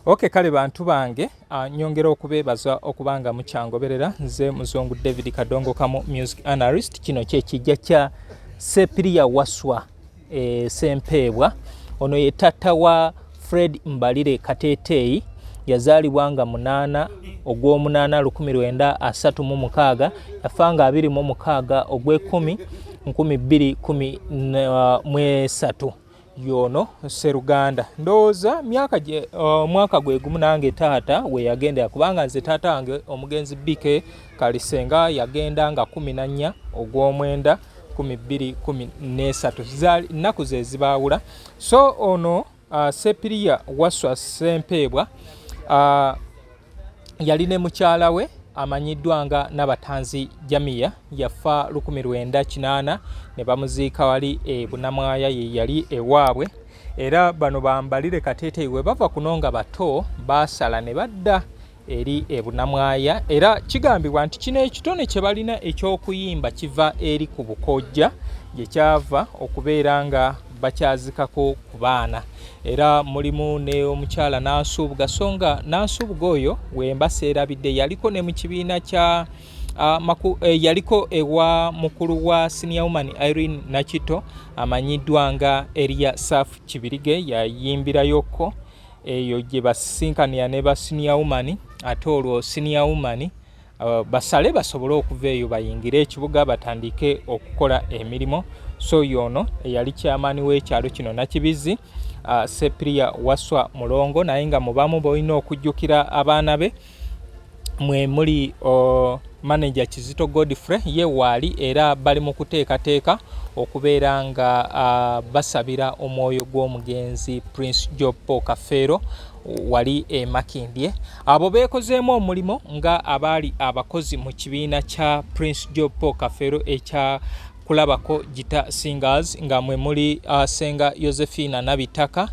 Okay, kale bantu bange nyongera okubebaza okubanga mukyangoberera nze muzungu David Kadongo Kamo music analyst. Kino kyekijja kya Sepiria Waswa Sempebwa. Ono ye taata wa Fred Mbalire Kateteyi, yazaalibwa nga 8 ogw'omunaana 1936, yafanga 26 ogw'ekumi 2013. yono Seruganda ndowooza mwaka gwe gumu nange taata we yagenda, kubanga nze taata wange omugenzi BK Kalisenga yagenda nga 14 ogw'omwenda 2013. Nnaku ze zibaawula. So ono Sepiria Waswa Sempebwa yali ne mukyala we amanyiddwa nga Nabatanzi Jamia, yafa 1980 ne bamuziika wali Bunamwaya, ye yali ewaabwe. Era bano Bambalire Kateteyi we bava kunonga bato baasala ne badda eri Bunamwaya, era kigambibwa nti kino ekitone kye balina eky'okuyimba kiva eri ku bukojja gye kyava okubeera nga bakyazikako ku baana. Era mulimu ne omukyala Nansubuga, songa Nansubuga oyo wembasa erabidde yaliko ne mu kibiina kya yaliko ewa mukulu wa senior woman Irene Nakito amanyiddwa nga Elia Safu Kibirige, yayimbirayoko eyo gye basinkania ne ba senior woman, ate olwo senior woman basale basobole okuva eyo bayingire ekibuga batandike okukola emirimu. So yono eyali kyamaani w'ekyalo kino Nakibizi, Sepiria Waswa Mulongo, naye nga mubamu boyina okujjukira abaana be mwe muli manager Kizito Godfrey, ye waali era bali mu kuteekateeka okubeera nga basabira omwoyo gw'omugenzi Prince Job Kafeero wali Makindye. Abo beekozeemu omulimo nga abaali abakozi mu kibiina kya Prince Job Kafeero ekya kulabako Gita Singers, nga mwe muli Senga Josephina Nabitaka,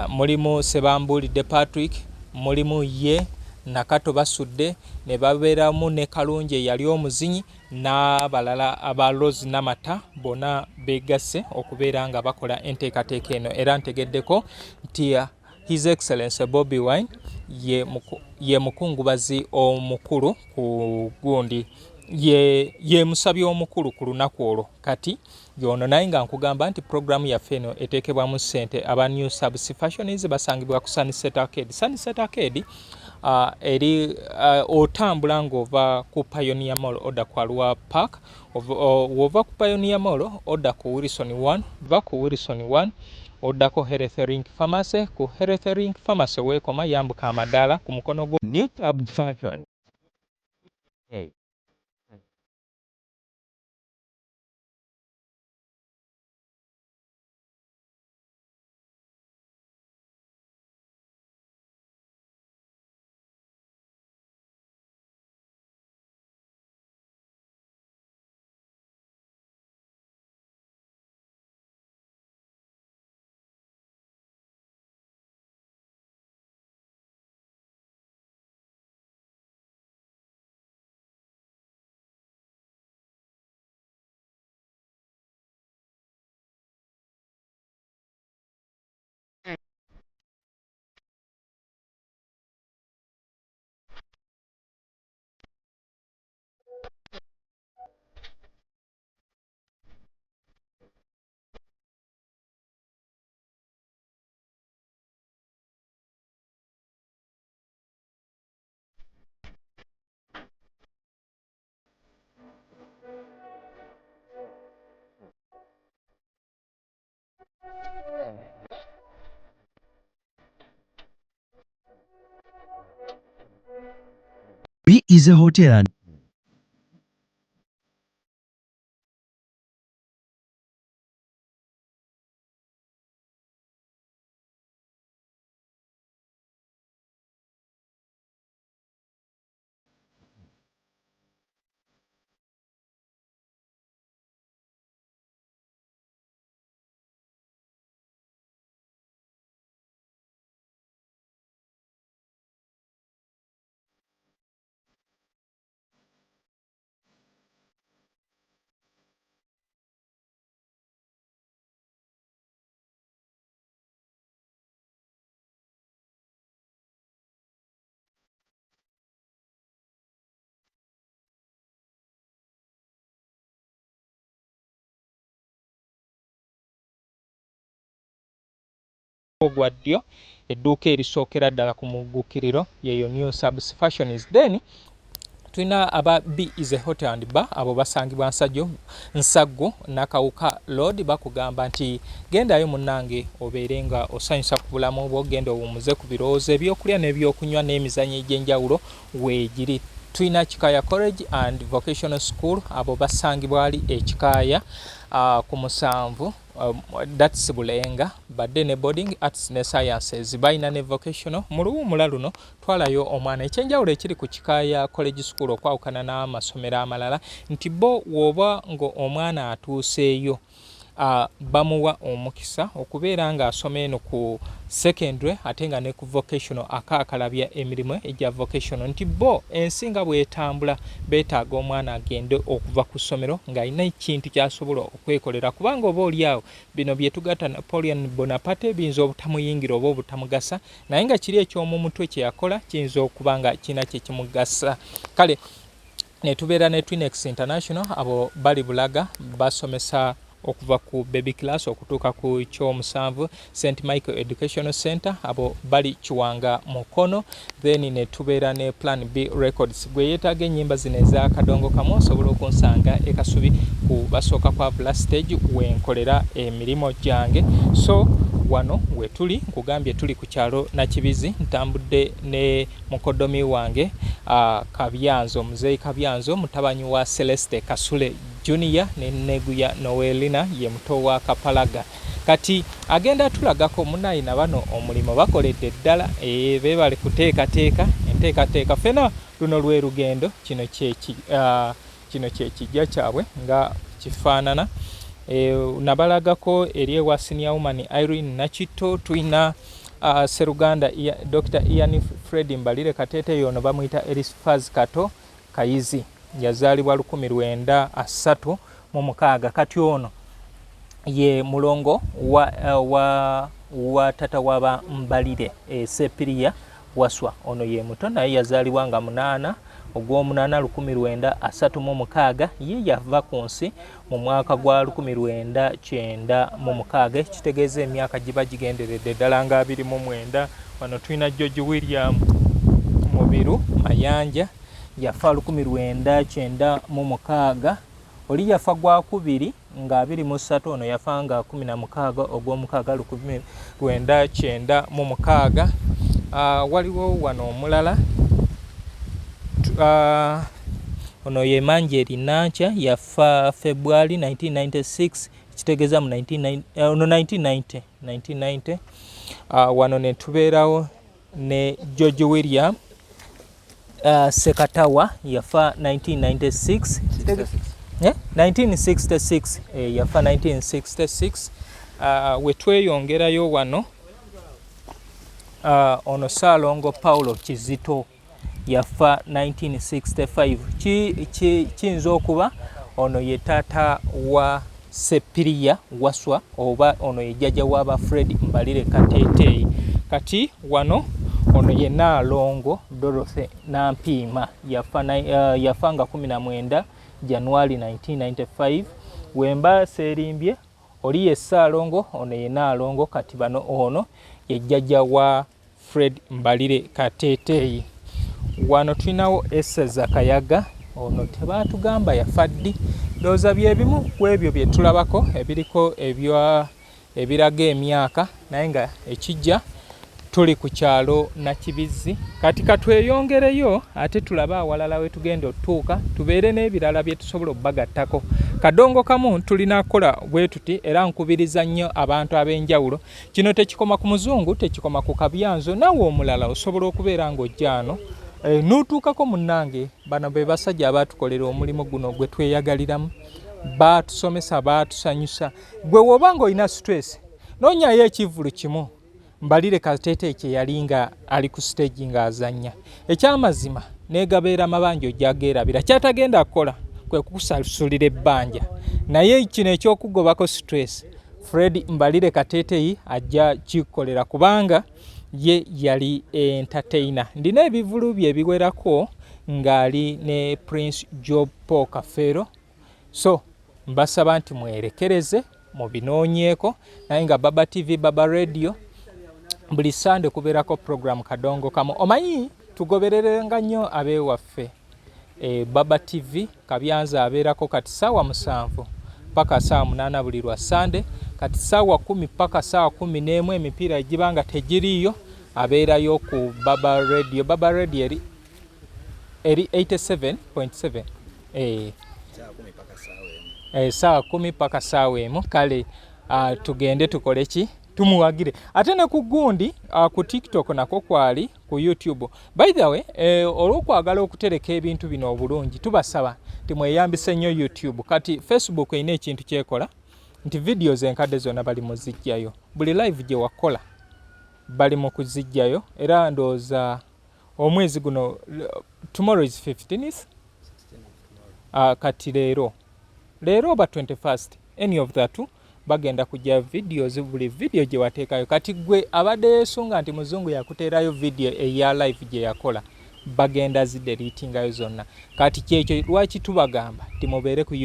mulimu Sebambulidde Patrick, mulimu ye Nakato Basudde, ne babeeramu ne Kalungi yali omuzinyi, n'abalala aba Rose Namata, bona beegasse okubeera nga bakola enteekateeka eno. Era ntegeddeko nti His Excellency Bobi Wine ye mukungubazi omukulu ku gundi, ye musabye omukulu ku lunaku olwo. Kati yono naye nga nkugamba nti programu yaffe eno eteekebwamu ssente. Aba New Subs Fashions basangibwa ku Sunset Arcade. Sunset Arcade eri otambula ng'ova ku Pioneer Mall odda ku Arua Park, wova ku Pioneer Mall odda ku Wilson 1, va ku Wilson 1 oddako Health Link Pharmacy, ku Health Link Pharmacy weekoma yambuka amadaala ku mukono gwo New Subs Fashion. Hey. B is a hotel and ogwa ddyo edduuka erisookera ddala ku muggukiriro yeyo New Subs Fashions. Then tulina aba B is a hotel and bar, abo basangibwa Nsaggo Nakawuka Road. Bakugamba nti gendayo munnange obeere nga osanyusa ku bulamu bwo, genda owumuze ku birowoozo ebyokulya n'ebyokunywa n'emizannyo egy'enjawulo weegiri. Tulina Kikaya College and Vocational School, abo basangibwa ali ekikaya ku 7 that's Bulenga. Badde ne boarding arts ne sciences balina ne vocational. Mu luwummula luno twalayo omwana. Ekyenjawulo ekiri ku Kikaya College School okwawukana n'amasomero amalala nti bo woba ngo omwana atuuseeyo bamuwa omukisa okubeera nga asoma eno ku secondary ate nga ne ku vocational akaakalabya emirimu egya vocational, nti bo ensinga bwetambula beetaaga omwana agende okuva ku ssomero ng'alina ekintu ky'asobola okwekolera, kubanga oba oliawo bino bye tugatta Napoleon Bonaparte biyinza obutamuyingira oba obutamugasa, naye nga kiri eky'omu mutwe kye yakola kiyinza okuba nga kirina kye kimugasa. Kale ne tubeera ne Twinex International, abo bali Bulaga basomesa okuva ku baby class okutuuka ku kyomusanvu. St Michael Educational Center, abo bali Kiwanga Mukono. Then ne tubeera ne Plan B Records, gwe yeetaaga ennyimba zino eza kadongo kamu osobola okunsanga e Kasubi ku basooka kwa Blastage wenkolera emirimu gyange. So wano we tuli nkugambye tuli ku kyalo Nakibizi, ntambudde ne mukodomi wange Kabyanzo, Muzeeyi Kabyanzo mutabanyi wa Celeste Kasule Junior ne Neguya Noelina ye muto wa Kapalaga. Kati agenda tulagako munayina bano omulimo bakoledde ddala beebale kuteekateeka enteekateeka. Fena luno lwe rugendo kino kye kijja kyabwe nga kifaanana. Nabalagako eri ewa senior woman Irene Nakito. Tulina Seruganda Dr. Ian Fred Mbalire Katete, yono bamuyita Elisfaz Kato Kayizi, yazaalibwa 1936. Kati ono ye mulongo wa tata waba Mbalire Sepiria Waswa. Ono ye muto naye yazaalibwa nga 8 ogw'omunana 1936. Ye yava ku nsi mu mwaka gwa 1996. Kitegeeza emyaka giba gigenderedde ddala nga 29. Wano tulina George William Mubiru Mayanja, yafa 1996. Oli yafa gwa 2 nga 23. Ono yafa nga 16 ogw'omukaaga 1996. Waliwo wano omulala ono ye Manjeri Nancha, yafa February 1996. Kitegeeza mu 1990. Wano ne tubeerawo ne George William Sekatawa, yafa 1996. 1966. Yafa 1966. We tweyongerayo wano ono Saalongo Paulo Kizito, yafa 1965. Kiyinza okuba ono ye taata wa Sepiria Waswa oba ono ye jjajja w'aba Fred Mbalire Kateteyi. Kati wano ono ye Naalongo Dorothy Nampiima, yafa nga 19 January 1995. Wemba Serimbye oli ye Saalongo, ono ye Naalongo. Kati bano ono ye jjajja wa Fred Mbalire Kateteyi. Wano tulinawo Eseza Kayaga, ono tebaatugamba yafa ddi. Ndowooza bye bimu ku ebyo bye tulabako ebiriko ebiraga emyaka, naye nga ekijja tuli ku kyalo Nakibizi. Kati katweyongereyo ate tulaba awalala we tugenda otuuka, tubeere n'ebirala bye tusobola obbagattako. Kadongo kamu tulina kola bwe tuti, era nkubiriza nnyo abantu ab'enjawulo. Kino tekikoma ku muzungu, tekikoma ku Kabyanzo, nawe omulala osobola okubeera ng'ojjaano n'otuukako munnange. Bano be basajja abaatukolera omulimu guno gwe tweyagaliramu, baatusomesa, baatusanyusa. Gwe woba ng'olina stress, noonyayo ekivvulu kimu, Mbalire Kateteyi kye yali nga ali ku stage ng'azannya. Ekyamazima n'egabeera mabanja ojjageerabira. Kyatagenda kukola kwe kukusasulira ebbanja, naye kino eky'okugobako stress Fred Mbalire Kateteyi ajja kikolera, kubanga ye yali entertainer. Ndina ebivulu bye biwerako ng'ali ne Prince Job Paul Kafero. So mbasaba nti mwerekereze mubinoonyeeko, naye nga Baba TV, Baba Radio buli Sande kubeerako program kadongo kamu. Omanyi tugobererenga nnyo abeewaffe. Baba TV Kabyanza abeerako kati ssaawa 7 paka ssaawa 8 buli lwa Sande, kati ssaawa 10 paka ssaawa 11 emipiira egibanga tegiriiyo abeerayo ku Baba Radio. Baba Radio eri 87.7 ssaawa 10 paka ssaawa emu. Kale tugende tukole ki tumuwagire ate ne ku gundi ku TikTok nako kwali ku YouTube. By the way olw'okwagala okutereka ebintu bino obulungi tubasaba timweyambise nnyo YouTube. Kati Facebook erina ekintu kyekola nti videos enkadde zonna bali muzijjayo, buli live gye wakola bali mu kuzijjayo, era ndowooza omwezi guno tomorrow is 15th kati leero oba 21st any of that bagenda kujja videos, buli video gye wateekayo. Kati gwe abadde yeesunga nti muzungu yakuteerayo video eya live gye yakola bagenda zidelitingayo zonna. Kati kyekyo lwaki tubagamba timubeere ku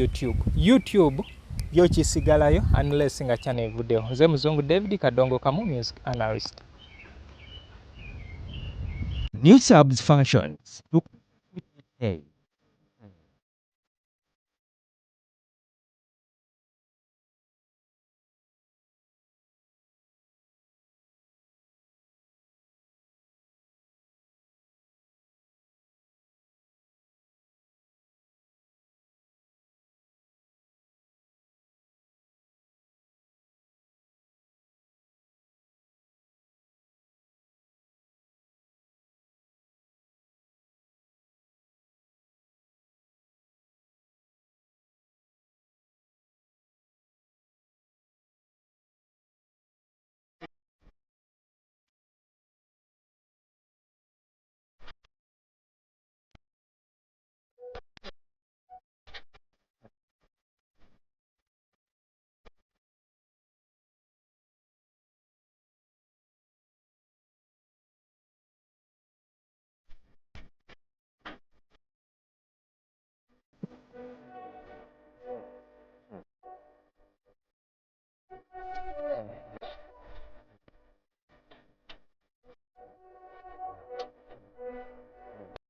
YouTube yo kisigalayo unless nga channel evuddeyo. Nze Muzungu David Kadongo Kamu, music analyst. New subs functions. Hey.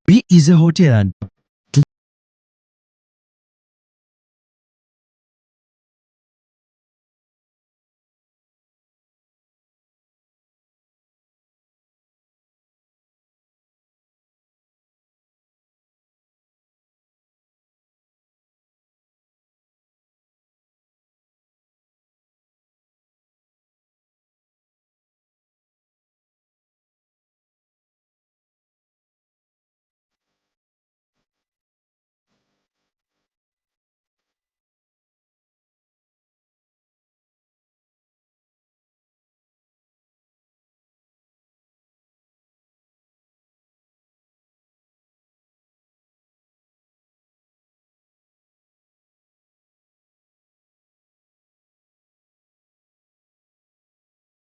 B is a hotel and